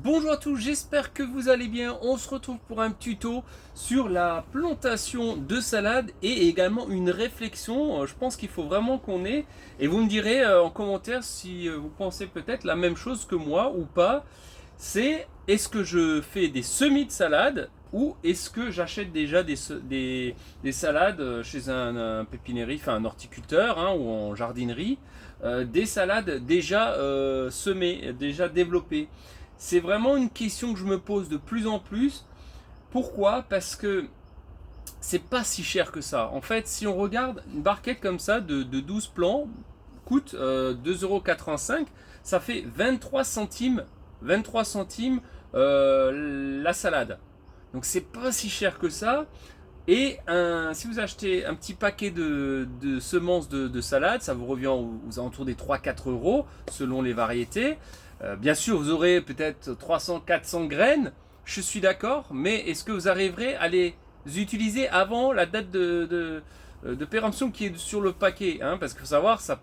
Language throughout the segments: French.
Bonjour à tous, j'espère que vous allez bien. On se retrouve pour un tuto sur la plantation de salade et également une réflexion. Je pense qu'il faut vraiment qu'on ait. Et vous me direz en commentaire si vous pensez peut-être la même chose que moi ou pas. C'est est-ce que je fais des semis de salade ou est-ce que j'achète déjà des salades chez un pépiniérie, enfin un horticulteur hein, ou en jardinerie, des salades déjà semées, déjà développées. C'est vraiment une question que je me pose de plus en plus. Pourquoi? Parce que c'est pas si cher que ça. En fait, si on regarde une barquette comme ça de 12 plants, coûte 2,85 €. Ça fait 23 centimes la salade. Donc c'est pas si cher que ça. Et si vous achetez un petit paquet de semences de salade, ça vous revient aux alentours des 3-4 € selon les variétés. Bien sûr, vous aurez peut-être 300-400 graines, je suis d'accord, mais est-ce que vous arriverez à les utiliser avant la date de péremption qui est sur le paquet hein? Parce qu'il faut savoir, ça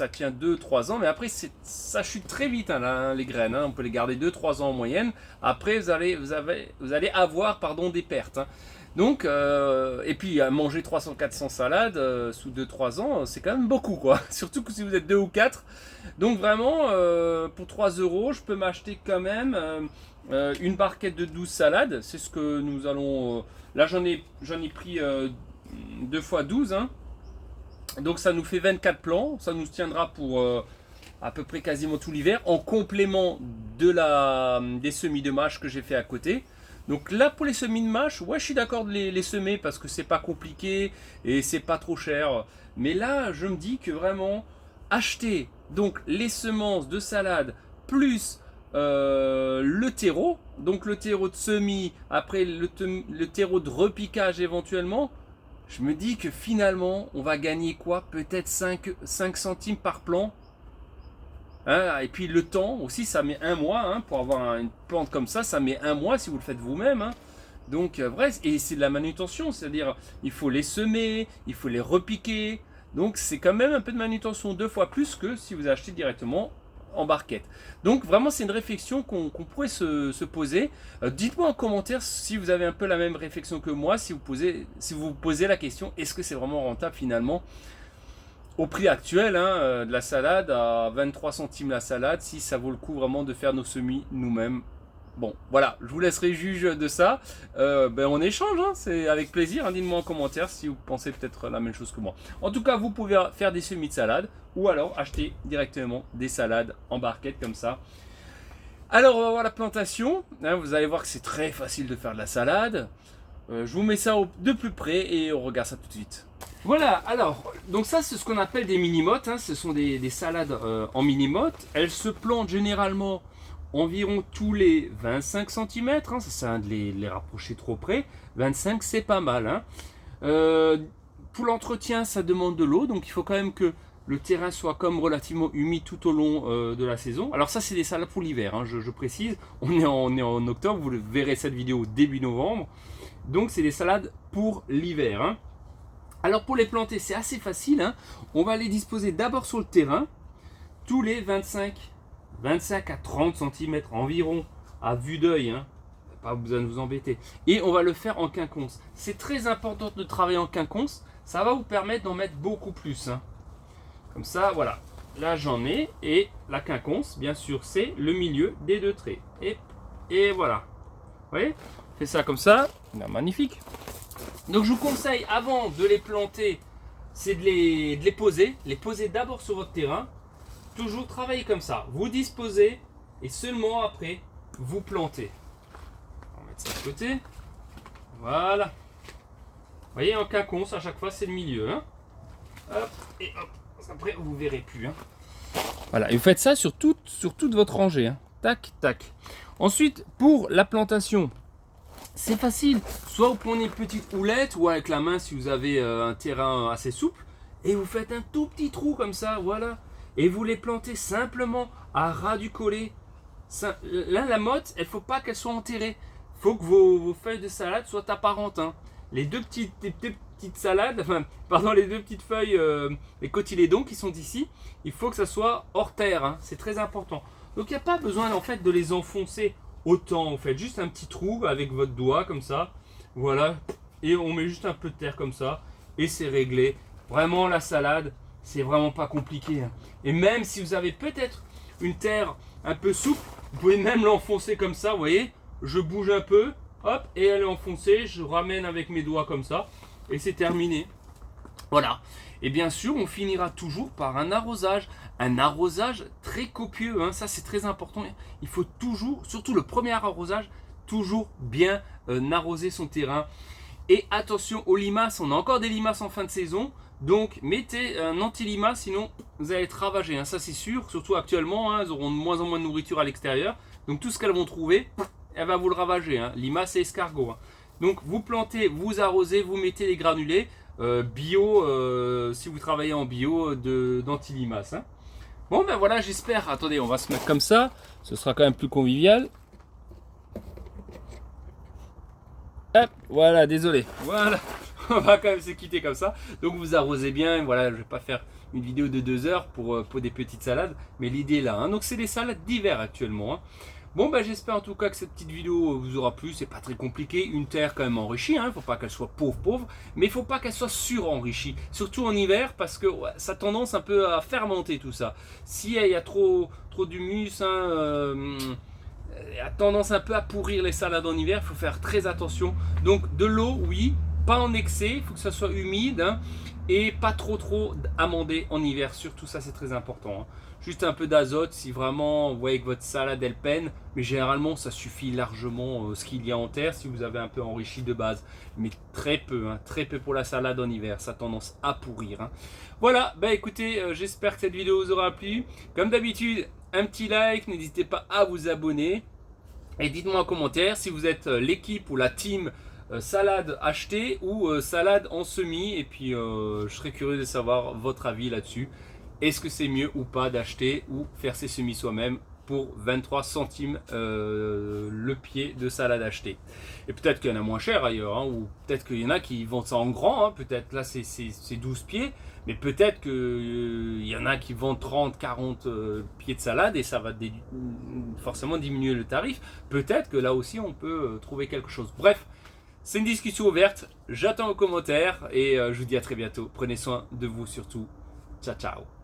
tient 2-3 ans, mais après ça chute très vite hein, les graines, hein. On peut les garder 2-3 ans en moyenne. Après, vous allez avoir des pertes. Hein. Donc, et puis manger 300-400 salades sous 2-3 ans, c'est quand même beaucoup quoi. Surtout que si vous êtes 2 ou 4. Donc vraiment, pour 3 €, je peux m'acheter quand même une barquette de 12 salades. C'est ce que nous allons... là j'en ai pris 2 fois 12. Hein. Donc ça nous fait 24 plants. Ça nous tiendra pour à peu près quasiment tout l'hiver. En complément des semis de mâche que j'ai fait à côté. Donc là pour les semis de mâche, ouais je suis d'accord de les semer parce que c'est pas compliqué et c'est pas trop cher. Mais là je me dis que vraiment acheter donc les semences de salade plus le terreau, donc le terreau de semis, après le terreau de repiquage éventuellement, je me dis que finalement on va gagner quoi? Peut-être 5 centimes par plant. Hein, et puis le temps aussi, ça met un mois hein, pour avoir une plante comme ça met un mois si vous le faites vous-même. Hein. Donc bref, et c'est de la manutention, c'est-à-dire il faut les semer, il faut les repiquer. Donc c'est quand même un peu de manutention 2 fois plus que si vous achetez directement en barquette. Donc vraiment c'est une réflexion qu'on pourrait se poser. Dites-moi en commentaire si vous avez un peu la même réflexion que moi, si vous vous posez la question, est-ce que c'est vraiment rentable finalement au prix actuel hein, de la salade à 23 centimes la salade, si ça vaut le coup vraiment de faire nos semis nous-mêmes. Bon, voilà, je vous laisserai juge de ça. On échange, hein, c'est avec plaisir. Hein, dites-moi en commentaire si vous pensez peut-être la même chose que moi. En tout cas, vous pouvez faire des semis de salade ou alors acheter directement des salades en barquette comme ça. Alors, on va voir la plantation. Hein, vous allez voir que c'est très facile de faire de la salade. Je vous mets ça de plus près et on regarde ça tout de suite. Voilà, alors, donc ça c'est ce qu'on appelle des mini-mottes, hein, ce sont des salades en mini-mottes. Elles se plantent généralement environ tous les 25 cm, hein, ça sert à rien de les rapprocher trop près. 25 c'est pas mal. Hein. Pour l'entretien ça demande de l'eau, donc il faut quand même que le terrain soit comme relativement humide tout au long de la saison. Alors ça c'est des salades pour l'hiver, hein, je précise, on est en octobre, vous verrez cette vidéo début novembre. Donc c'est des salades pour l'hiver. Hein. Alors pour les planter c'est assez facile, hein. On va les disposer d'abord sur le terrain, tous les 25 à 30 cm environ, à vue d'œil, hein. Pas besoin de vous embêter. Et on va le faire en quinconce. C'est très important de travailler en quinconce, ça va vous permettre d'en mettre beaucoup plus. Hein. Comme ça, voilà, là j'en ai, et la quinconce, bien sûr, c'est le milieu des deux traits. Et voilà, vous voyez, fait ça comme ça, magnifique. Donc je vous conseille avant de les planter, c'est de les poser d'abord sur votre terrain. Toujours travailler comme ça. Vous disposez et seulement après vous plantez. On va mettre ça de côté. Voilà. Vous voyez en quinconce à chaque fois c'est le milieu. Hein. Hop et hop. Après vous verrez plus. Hein. Voilà. Et vous faites ça sur toute votre rangée. Hein. Tac tac. Ensuite pour la plantation. C'est facile, soit vous prenez une petite houlette ou avec la main si vous avez un terrain assez souple et vous faites un tout petit trou comme ça, voilà, et vous les plantez simplement à ras du collet. Là la motte, il ne faut pas qu'elle soit enterrée, il faut que vos feuilles de salade soient apparentes. Hein. Les deux petites salades, enfin, pardon, les deux petites feuilles, les cotylédons qui sont ici, il faut que ça soit hors terre, hein. C'est très important. Donc il n'y a pas besoin en fait de les enfoncer autant, vous faites juste un petit trou avec votre doigt comme ça, voilà, et on met juste un peu de terre comme ça, et c'est réglé. Vraiment la salade, c'est vraiment pas compliqué, hein. Et même si vous avez peut-être une terre un peu souple, vous pouvez même l'enfoncer comme ça, vous voyez, je bouge un peu, hop, et elle est enfoncée, je ramène avec mes doigts comme ça, et c'est terminé. Voilà. Et bien sûr, on finira toujours par un arrosage très copieux, hein. Ça c'est très important. Il faut toujours, surtout le premier arrosage, toujours bien arroser son terrain. Et attention aux limaces, on a encore des limaces en fin de saison, donc mettez un anti-limace, sinon vous allez être ravagé, hein. Ça c'est sûr, surtout actuellement, hein, elles auront de moins en moins de nourriture à l'extérieur, donc tout ce qu'elles vont trouver, elle va vous le ravager, hein. Limaces et escargots, hein. Donc vous plantez, vous arrosez, vous mettez les granulés, bio, si vous travaillez en bio, d'anti-limaces, hein. Bon ben voilà, j'espère, attendez, on va se mettre comme ça, ce sera quand même plus convivial. Hop, voilà, désolé. Voilà, on va quand même se quitter comme ça. Donc vous arrosez bien. Voilà, je vais pas faire une vidéo de 2 heures pour des petites salades, mais l'idée est là, hein. Donc c'est des salades d'hiver actuellement, hein. Bon, bah j'espère en tout cas que cette petite vidéo vous aura plu. C'est pas très compliqué. Une terre quand même enrichie, hein. Faut pas qu'elle soit pauvre, mais il faut pas qu'elle soit surenrichie. Surtout en hiver, parce que ouais, ça a tendance un peu à fermenter tout ça. Si il y a trop d'humus, hein, a tendance un peu à pourrir les salades en hiver, il faut faire très attention. Donc de l'eau, oui, pas en excès, il faut que ça soit humide, hein, et pas trop amendé en hiver, surtout ça c'est très important, hein. Juste un peu d'azote si vraiment vous voyez que votre salade elle peine, mais généralement ça suffit largement ce qu'il y a en terre si vous avez un peu enrichi de base, mais très peu, hein, très peu pour la salade en hiver, ça a tendance à pourrir, hein. Voilà, bah écoutez, j'espère que cette vidéo vous aura plu. Comme d'habitude, un petit like, n'hésitez pas à vous abonner. Et dites-moi en commentaire si vous êtes l'équipe ou la team salade achetée ou salade en semis. Et puis je serais curieux de savoir votre avis là-dessus. Est-ce que c'est mieux ou pas d'acheter ou faire ses semis soi-même pour 23 centimes le pied de salade acheté? Et peut-être qu'il y en a moins cher ailleurs, hein, ou peut-être qu'il y en a qui vendent ça en grand, hein, peut-être là c'est 12 pieds. Mais peut-être qu'il y en a qui vendent 30, 40 pieds de salade et ça va forcément diminuer le tarif. Peut-être que là aussi on peut trouver quelque chose. Bref, c'est une discussion ouverte. J'attends vos commentaires et je vous dis à très bientôt. Prenez soin de vous surtout. Ciao, ciao.